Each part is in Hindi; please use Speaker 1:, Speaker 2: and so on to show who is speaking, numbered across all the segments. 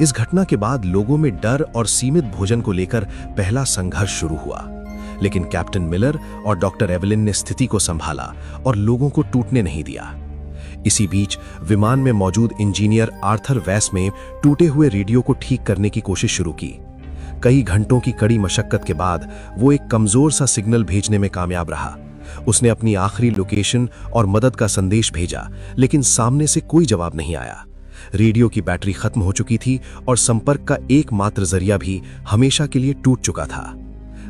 Speaker 1: इस घटना के बाद लोगों में डर और सीमित भोजन को लेकर पहला संघर्ष शुरू हुआ, लेकिन कैप्टन मिलर और डॉक्टर एवलिन ने स्थिति को संभाला और लोगों को टूटने नहीं दिया। इसी बीच विमान में मौजूद इंजीनियर आर्थर वेस में टूटे हुए रेडियो को ठीक करने की कोशिश शुरू की। कई घंटों की कड़ी मशक्कत के बाद वो एक कमजोर सा सिग्नल भेजने में कामयाब रहा। उसने अपनी आखिरी लोकेशन और मदद का संदेश भेजा, लेकिन सामने से कोई जवाब नहीं आया। रेडियो की बैटरी खत्म हो चुकी थी और संपर्क का एकमात्र जरिया भी हमेशा के लिए टूट चुका था।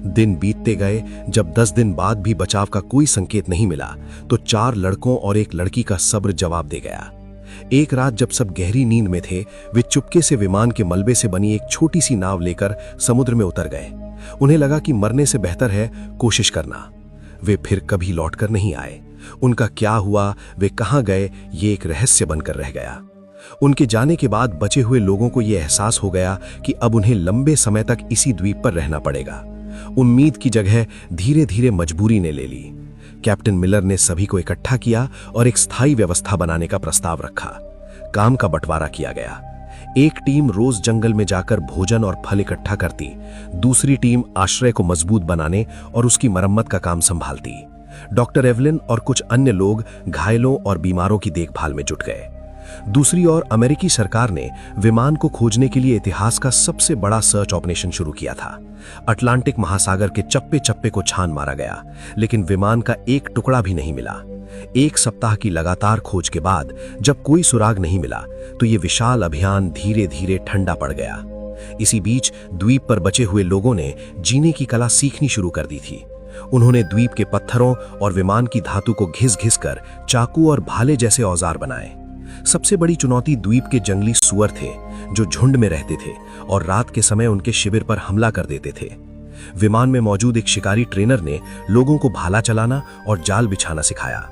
Speaker 1: दिन बीतते गए। जब 10 दिन बाद भी बचाव का कोई संकेत नहीं मिला, तो 4 लड़कों और एक लड़की का सब्र जवाब दे गया। एक रात जब सब गहरी नींद में थे, वे चुपके से विमान के मलबे से बनी एक छोटी सी नाव लेकर समुद्र में उतर गए। उन्हें लगा कि मरने से बेहतर है कोशिश करना। वे फिर कभी लौटकर नहीं आए। उनका क्या हुआ, वे कहां गए, ये एक रहस्य बनकर रह गया। उनके जाने के बाद बचे हुए लोगों को यह एहसास हो गया कि अब उन्हें लंबे समय तक इसी द्वीप पर रहना पड़ेगा। उम्मीद की जगह धीरे धीरे मजबूरी ने ले ली। कैप्टन मिलर ने सभी को इकट्ठा किया और एक स्थायी व्यवस्था बनाने का प्रस्ताव रखा। काम का बंटवारा किया गया। एक टीम रोज जंगल में जाकर भोजन और फल इकट्ठा करती, दूसरी टीम आश्रय को मजबूत बनाने और उसकी मरम्मत का काम संभालती। डॉक्टर एवलिन और कुछ अन्य लोग घायलों और बीमारों की देखभाल में जुट गए। दूसरी ओर अमेरिकी सरकार ने विमान को खोजने के लिए इतिहास का सबसे बड़ा सर्च ऑपरेशन शुरू किया था। अटलांटिक महासागर के चप्पे चप्पे को छान मारा गया, लेकिन विमान का एक टुकड़ा भी नहीं मिला। 1 सप्ताह की लगातार खोज के बाद जब कोई सुराग नहीं मिला, तो ये विशाल अभियान धीरे धीरे ठंडा पड़ गया। इसी बीच द्वीप पर बचे हुए लोगों ने जीने की कला सीखनी शुरू कर दी थी। उन्होंने द्वीप के पत्थरों और विमान की धातु को घिस घिस कर चाकू और भाले जैसे औजार बनाए। सबसे बड़ी चुनौती द्वीप के जंगली सुअर थे, जो झुंड में रहते थे और रात के समय उनके शिविर पर हमला कर देते थे। विमान में मौजूद एक शिकारी ट्रेनर ने लोगों को भाला चलाना और जाल बिछाना सिखाया।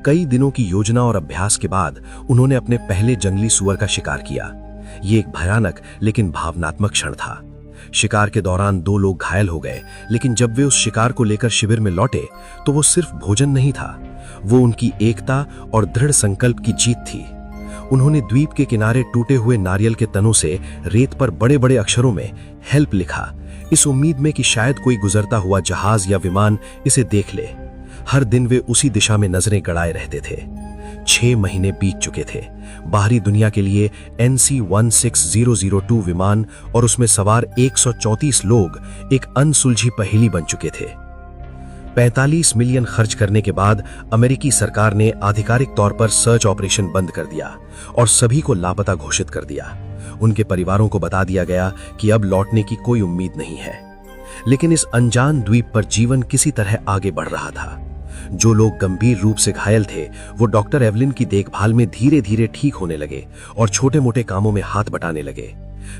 Speaker 1: कई दिनों की योजना और अभ्यास के बाद उन्होंने अपने पहले जंगली सुअर का शिकार किया। ये एक भयानक लेकिन भावनात्मक क्षण था। शिकार के दौरान 2 लोग घायल हो गए, लेकिन जब वे उस शिकार को लेकर शिविर में लौटे, तो वो सिर्फ भोजन नहीं था, वो उनकी एकता और दृढ़ संकल्प की जीत थी। उन्होंने द्वीप के किनारे टूटे हुए नारियल के तनों से रेत पर बड़े बड़े अक्षरों में हेल्प लिखा, इस उम्मीद में कि शायद कोई गुजरता हुआ जहाज या विमान इसे देख ले। हर दिन वे उसी दिशा में नजरें गड़ाए रहते थे। 6 महीने बीत चुके थे। बाहरी दुनिया के लिए NC-16002 विमान और उसमें सवार 134 लोग एक अनसुलझी पहेली बन चुके थे। 45 मिलियन खर्च करने के बाद अमेरिकी सरकार ने आधिकारिक तौर पर सर्च ऑपरेशन बंद कर दिया और सभी को लापता घोषित कर दिया। उनके परिवारों को बता दिया गया कि अब लौटने की कोई उम्मीद नहीं है। लेकिन इस अनजान द्वीप पर जीवन किसी तरह आगे बढ़ रहा था। जो लोग गंभीर रूप से घायल थे, वो डॉक्टर एवलिन की देखभाल में धीरे धीरे ठीक होने लगे और छोटे मोटे कामों में हाथ बटाने लगे।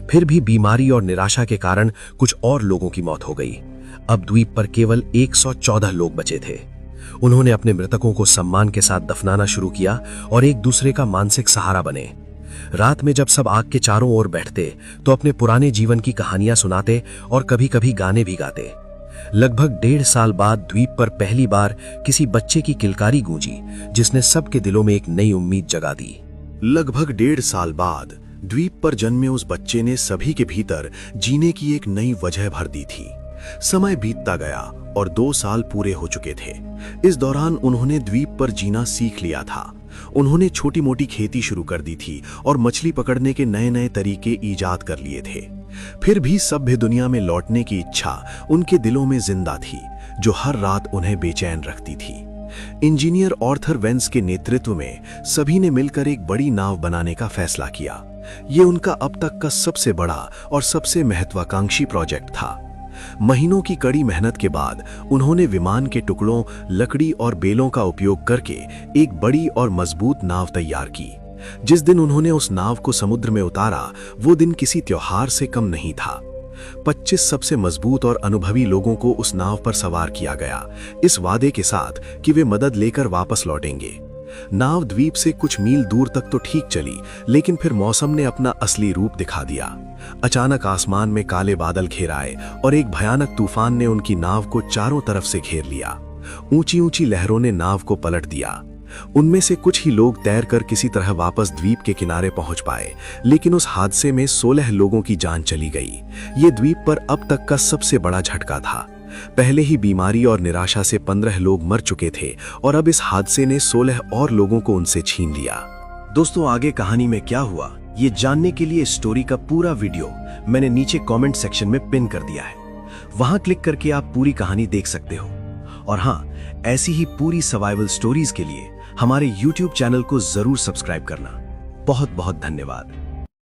Speaker 1: फिर भी बीमारी और निराशा के कारण कुछ और लोगों की मौत हो गई। अब द्वीप पर केवल 114 लोग बचे थे। उन्होंने अपने मृतकों को सम्मान के साथ दफनाना शुरू किया और एक दूसरे का मानसिक सहारा बने। रात में जब सब आग के चारों ओर बैठते, तो अपने पुराने जीवन की कहानियां सुनाते और कभी कभी गाने भी गाते। लगभग 1.5 साल बाद द्वीप पर पहली बार किसी बच्चे की किलकारी गूंजी, जिसने सबके दिलों में एक नई उम्मीद जगा दी।
Speaker 2: लगभग 1.5 साल बाद द्वीप पर जन्मे उस बच्चे ने सभी के भीतर जीने की एक नई वजह भर दी थी। समय बीतता गया और 2 साल पूरे हो चुके थे। इस दौरान उन्होंने द्वीप पर जीना सीख लिया था। उन्होंने छोटी मोटी खेती शुरू कर दी थी और मछली पकड़ने के नए नए तरीके ईजाद कर लिए थे। फिर भी सभ्य दुनिया में लौटने की इच्छा उनके दिलों में जिंदा थी, जो हर रात उन्हें बेचैन रखती थी। इंजीनियर आर्थर वेस के नेतृत्व में सभी ने मिलकर एक बड़ी नाव बनाने का फैसला किया। ये उनका अब तक का सबसे बड़ा और सबसे महत्वाकांक्षी प्रोजेक्ट था। महीनों की कड़ी मेहनत के बाद उन्होंने विमान के टुकड़ों, लकड़ी और बेलों का उपयोग करके एक बड़ी और मजबूत नाव तैयार की। जिस दिन उन्होंने उस नाव को समुद्र में उतारा, वो दिन किसी त्योहार से कम नहीं था। 25 सबसे मजबूत और अनुभवी लोगों को उस नाव पर सवार किया गया, इस वादे के साथ कि वे मदद लेकर वापस लौटेंगे। नाव द्वीप से कुछ मील दूर तक तो ठीक चली, लेकिन फिर मौसम ने अपना असली रूप दिखा दिया। अचानक आसमान में काले बादल घेर आए और एक भयानक तूफान ने उनकी नाव को चारों तरफ से घेर लिया। ऊंची ऊंची लहरों ने नाव को पलट दिया। उनमें से कुछ ही लोग तैरकर किसी तरह वापस द्वीप के किनारे पहुंच पाए, लेकिन उस हादसे में 16 लोगों की जान चली गई। ये द्वीप पर अब तक का सबसे बड़ा झटका था। पहले ही बीमारी और निराशा से 15 लोग मर चुके थे और अब इस हादसे ने 16 और लोगों को उनसे छीन लिया।
Speaker 1: दोस्तों, आगे कहानी में क्या हुआ ये जानने के लिए स्टोरी का पूरा वीडियो मैंने नीचे कमेंट सेक्शन में पिन कर दिया है। वहां क्लिक करके आप पूरी कहानी देख सकते हो। और हां, ऐसी ही पूरी सर्वाइवल स्टोरीज के लिए हमारे YouTube चैनल को जरूर सब्सक्राइब करना। बहुत बहुत धन्यवाद।